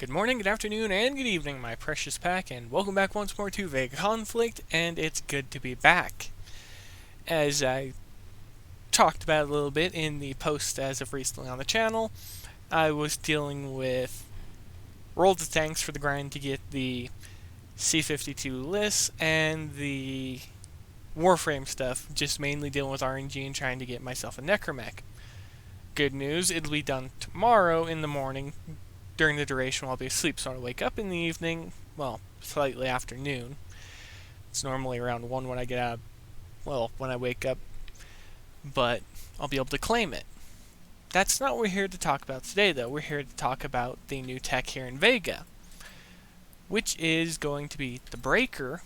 Good morning, good afternoon, and good evening, my precious pack, and welcome back once more to VEGA Conflict, and it's good to be back. As I talked about a little bit in the post as of recently on the channel, I was dealing with roll the tanks for the grind to get the C-52 lists and the Warframe stuff, just mainly dealing with RNG and trying to get myself a Necromech. Good news, it'll be done tomorrow in the morning. During the duration, I'll be asleep, so I'll wake up in the evening, well, slightly afternoon. It's normally around 1 when I get out, when I wake up, but I'll be able to claim it. That's not what we're here to talk about today, though. We're here to talk about the new tech here in VEGA, which is going to be the Breaker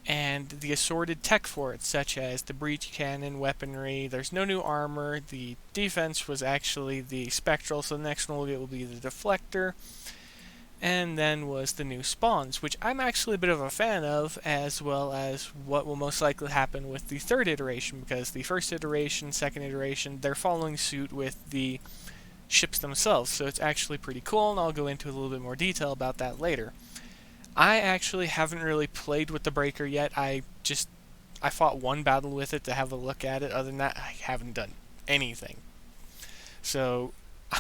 and the assorted tech for it, such as the breach cannon, weaponry. There's no new armor. The defense was actually the Spectral, so the next one we'll get will be the Deflector. And then was the new spawns, which I'm actually a bit of a fan of, as well as what will most likely happen with the third iteration, because the first iteration, second iteration, they're following suit with the ships themselves, so it's actually pretty cool, and I'll go into a little bit more detail about that later. I actually haven't really played with the Breaker yet. I fought one battle with it to have a look at it. Other than that, I haven't done anything. So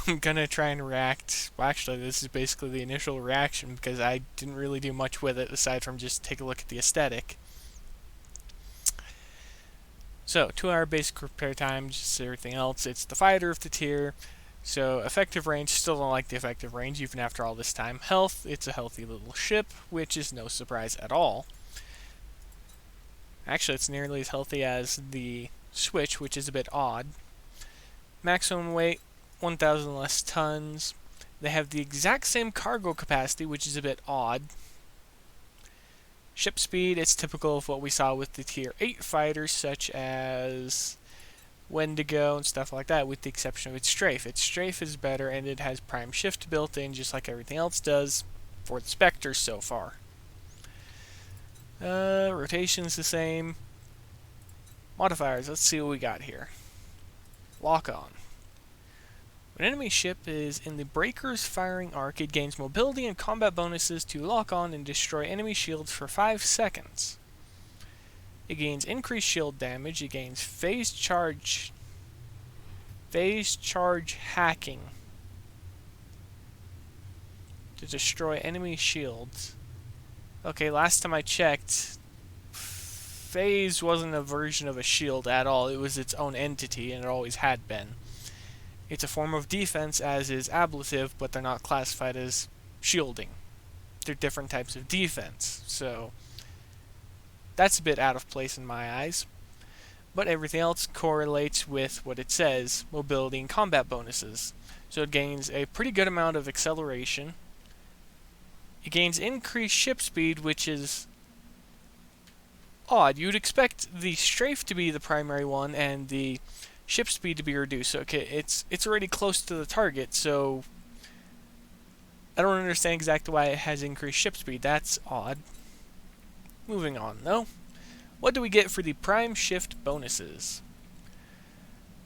I'm gonna try and react. Well, actually, this is basically the initial reaction because I didn't really do much with it aside from just take a look at the aesthetic. So 2-hour basic repair time, just everything else. It's the fighter of the tier. So, effective range, still don't like the effective range even after all this time. Health, it's a healthy little ship, which is no surprise at all. Actually, it's nearly as healthy as the Switch, which is a bit odd. Maximum weight, 1,000 less tons. They have the exact same cargo capacity, which is a bit odd. Ship speed, it's typical of what we saw with the Tier 8 fighters, such as Wendigo and stuff like that, with the exception of its strafe. Its strafe is better, and it has prime shift built in, just like everything else does for the Spectre so far. Rotation's the same. Modifiers, let's see what we got here. Lock on. When an enemy ship is in the Breaker's firing arc, it gains mobility and combat bonuses to lock on and destroy enemy shields for 5 seconds. It gains increased shield damage. It gains phase charge hacking to destroy enemy shields. Okay, last time I checked, phase wasn't a version of a shield at all. It was its own entity, and it always had been. It's a form of defense, as is ablative, but they're not classified as shielding. They're different types of defense, so that's a bit out of place in my eyes, but everything else correlates with what it says, mobility and combat bonuses. So it gains a pretty good amount of acceleration. It gains increased ship speed, which is odd. You'd expect the strafe to be the primary one and the ship speed to be reduced. Okay, it's already close to the target, so I don't understand exactly why it has increased ship speed. That's odd. Moving on, though. What do we get for the Prime Shift bonuses?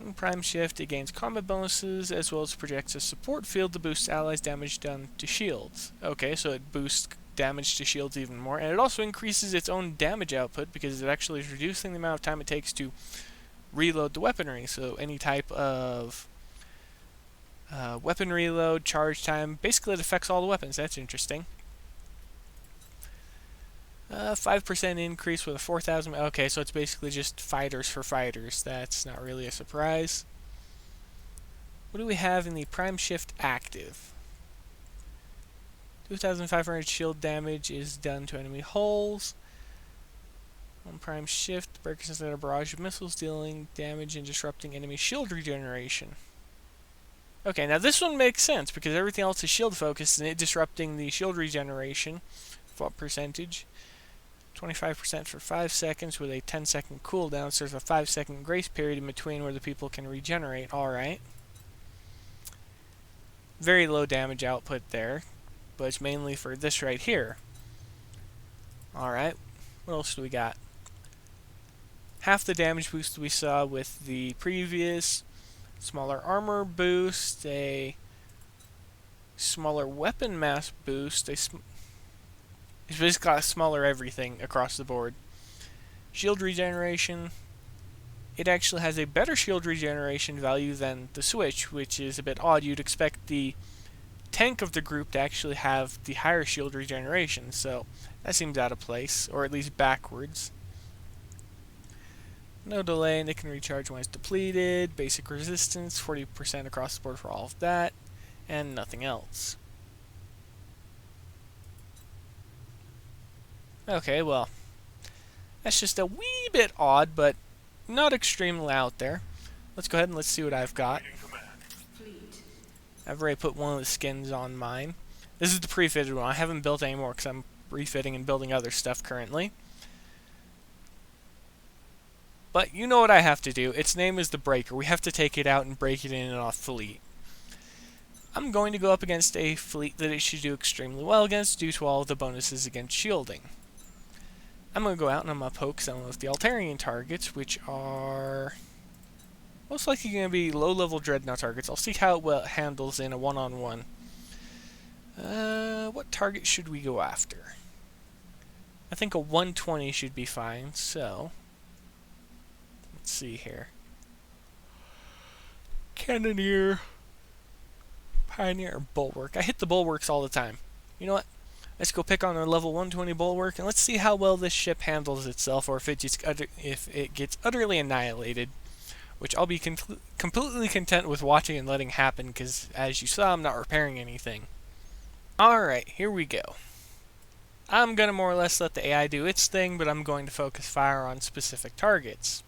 In Prime Shift, it gains combat bonuses, as well as projects a support field to boost allies' damage done to shields. Okay, so it boosts damage to shields even more, and it also increases its own damage output, because it actually is reducing the amount of time it takes to reload the weaponry. So any type of weapon reload, charge time, basically it affects all the weapons. That's interesting. 5% increase with a 4,000. Okay, so it's basically just fighters for fighters. That's not really a surprise. What do we have in the Prime Shift active? 2,500 shield damage is done to enemy hulls. On Prime Shift, Breaker sends out a barrage of missiles, dealing damage and disrupting enemy shield regeneration. Okay, now this one makes sense because everything else is shield focused, and it disrupting the shield regeneration. What percentage? 25% for 5 seconds with a 10-second cooldown, so there's a 5-second grace period in between where the people can regenerate. Alright. Very low damage output there, but it's mainly for this right here. Alright, what else do we got? Half the damage boost we saw with the previous. Smaller armor boost, a smaller weapon mass boost. It's basically got smaller everything across the board. Shield regeneration. It actually has a better shield regeneration value than the Switch, which is a bit odd. You'd expect the tank of the group to actually have the higher shield regeneration, so that seems out of place, or at least backwards. No delay, and it can recharge when it's depleted. Basic resistance, 40% across the board for all of that, and nothing else. Okay, well, that's just a wee bit odd, but not extremely out there. Let's go ahead and let's see what I've got. I've already put one of the skins on mine. This is the pre-fitted one. I haven't built any more because I'm refitting and building other stuff currently. But you know what I have to do. Its name is the Breaker. We have to take it out and break it in a fleet. I'm going to go up against a fleet that it should do extremely well against due to all of the bonuses against shielding. I'm going to go out and I'm going to poke some of the Altarian targets, which are most likely going to be low-level Dreadnought targets. I'll see how well it handles in a one-on-one. What target should we go after? I think a 120 should be fine, so let's see here. Cannoneer, Pioneer, or Bulwark. I hit the Bulwarks all the time. You know what? Let's go pick on a level 120 Bulwark, and let's see how well this ship handles itself, or if it gets utterly annihilated, which I'll be completely content with watching and letting happen, because as you saw, I'm not repairing anything. Alright, here we go. I'm going to more or less let the AI do its thing, but I'm going to focus fire on specific targets.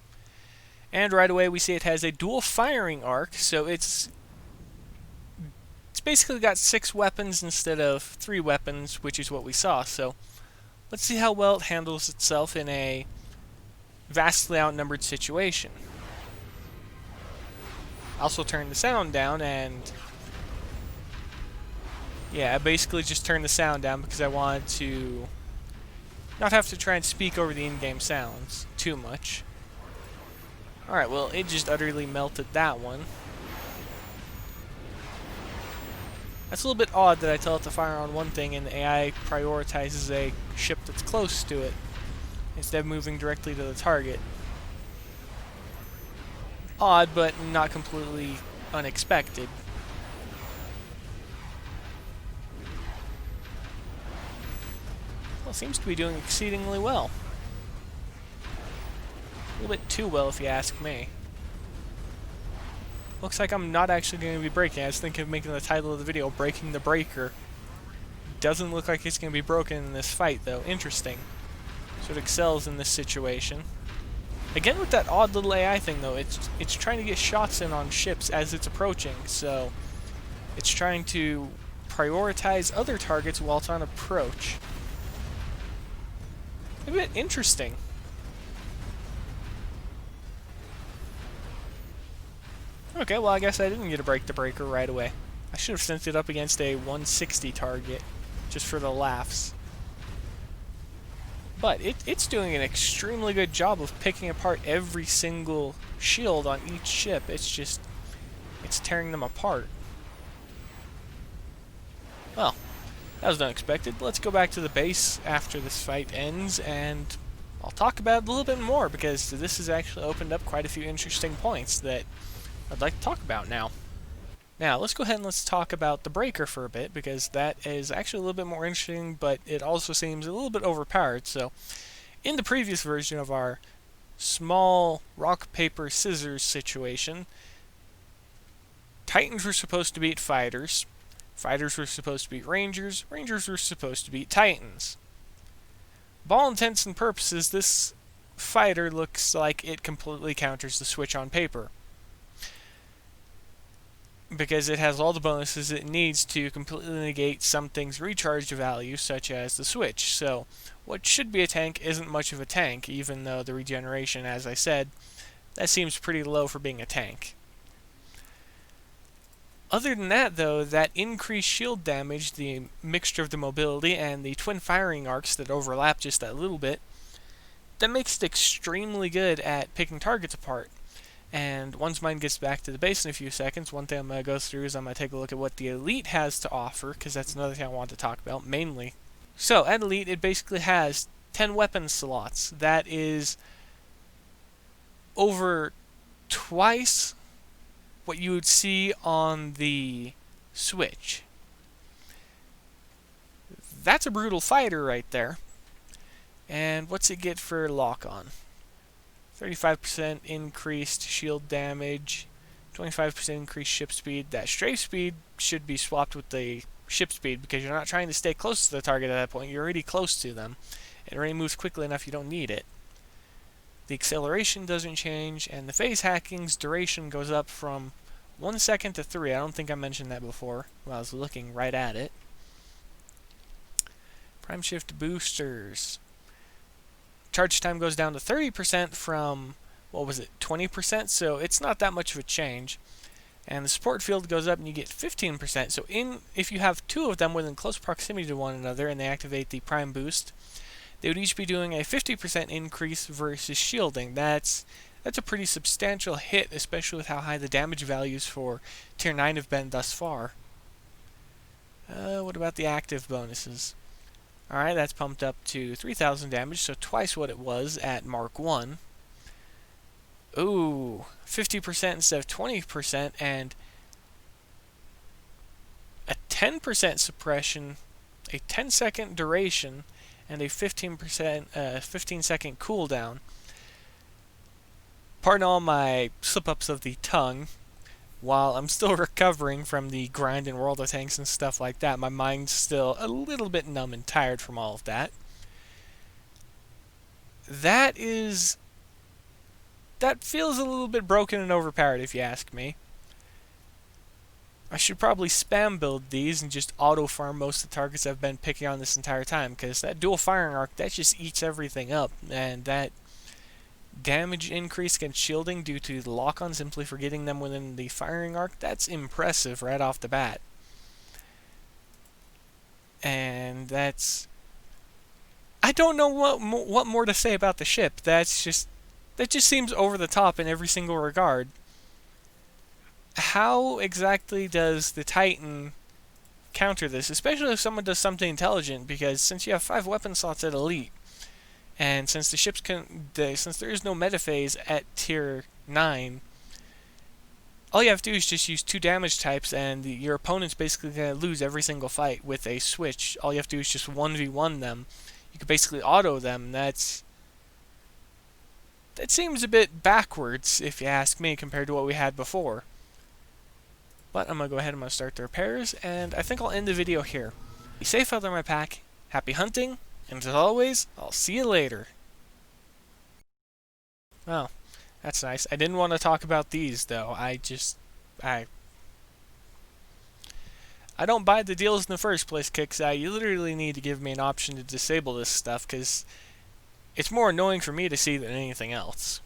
And right away we see it has a dual firing arc, so it's basically got 6 weapons instead of 3 weapons, which is what we saw. So let's see how well it handles itself in a vastly outnumbered situation. I also turned the sound down, and yeah, I basically just turned the sound down because I wanted to not have to try and speak over the in-game sounds too much. Alright, well, it just utterly melted that one. That's a little bit odd that I tell it to fire on one thing and the AI prioritizes a ship that's close to it instead of moving directly to the target. Odd, but not completely unexpected. Well, it seems to be doing exceedingly well. A little bit too well, if you ask me. Looks like I'm not actually going to be breaking. I was thinking of making the title of the video, Breaking the Breaker. Doesn't look like it's going to be broken in this fight, though. Interesting. So it excels in this situation. Again, with that odd little AI thing, though, it's trying to get shots in on ships as it's approaching, so it's trying to prioritize other targets while it's on approach. A bit interesting. Okay, well, I guess I didn't get to break the breaker right away. I should have sent it up against a 160 target, just for the laughs. But it's doing an extremely good job of picking apart every single shield on each ship. It's tearing them apart. Well, that was unexpected. Let's go back to the base after this fight ends, and I'll talk about it a little bit more, because this has actually opened up quite a few interesting points that I'd like to talk about now. Now, let's go ahead and let's talk about the breaker for a bit, because that is actually a little bit more interesting, but it also seems a little bit overpowered. So, in the previous version of our small rock, paper, scissors situation, Titans were supposed to beat fighters, fighters were supposed to beat rangers, rangers were supposed to beat Titans. By all intents and purposes, this fighter looks like it completely counters the Switch on paper, because it has all the bonuses it needs to completely negate something's recharge value, such as the Switch. So, what should be a tank isn't much of a tank, even though the regeneration, as I said, that seems pretty low for being a tank. Other than that, though, that increased shield damage, the mixture of the mobility, and the twin firing arcs that overlap just that little bit, that makes it extremely good at picking targets apart. And once mine gets back to the base in a few seconds, one thing I'm going to go through is I'm going to take a look at what the Elite has to offer, because that's another thing I want to talk about, mainly. So, at Elite, it basically has 10 weapon slots. That is over twice what you would see on the Switch. That's a brutal fighter right there. And what's it get for lock-on? 35% increased shield damage, 25% increased ship speed. That strafe speed should be swapped with the ship speed because you're not trying to stay close to the target at that point. You're already close to them. It already moves quickly enough you don't need it. The acceleration doesn't change, and the phase hacking's duration goes up from 1 second to 3. I don't think I mentioned that before while I was looking right at it. Prime shift boosters. Charge time goes down to 30% from, what was it, 20%? So it's not that much of a change. And the support field goes up and you get 15%. So if you have two of them within close proximity to one another and they activate the prime boost, they would each be doing a 50% increase versus shielding. That's a pretty substantial hit, especially with how high the damage values for Tier 9 have been thus far. What about the active bonuses? Alright, that's pumped up to 3,000 damage, so twice what it was at Mark 1. Ooh, 50% instead of 20%, and a 10% suppression, a 10-second duration, and a 15-second cooldown. Pardon all my slip-ups of the tongue. While I'm still recovering from the grind in World of Tanks and stuff like that, my mind's still a little bit numb and tired from all of that. That feels a little bit broken and overpowered if you ask me. I should probably spam build these and just auto-farm most of the targets I've been picking on this entire time, because that dual firing arc, that just eats everything up, and that damage increase against shielding due to the lock-on simply for getting them within the firing arc, that's impressive right off the bat. And that's... I don't know what more to say about the ship. That just seems over the top in every single regard. How exactly does the Titan counter this, especially if someone does something intelligent? Because since you have 5 weapon slots at Elite, and since the ships since there is no meta phase at Tier 9, all you have to do is just use 2 damage types, and your opponent's basically going to lose every single fight with a switch. All you have to do is just 1v1 them. You could basically auto them. That seems a bit backwards, if you ask me, compared to what we had before. But I'm going to go ahead and start the repairs, and I think I'll end the video here. Be safe out there, my pack. Happy hunting, and as always, I'll see you later. Oh, that's nice. I didn't want to talk about these, though. I don't buy the deals in the first place, Kixeye. You literally need to give me an option to disable this stuff, because it's more annoying for me to see than anything else.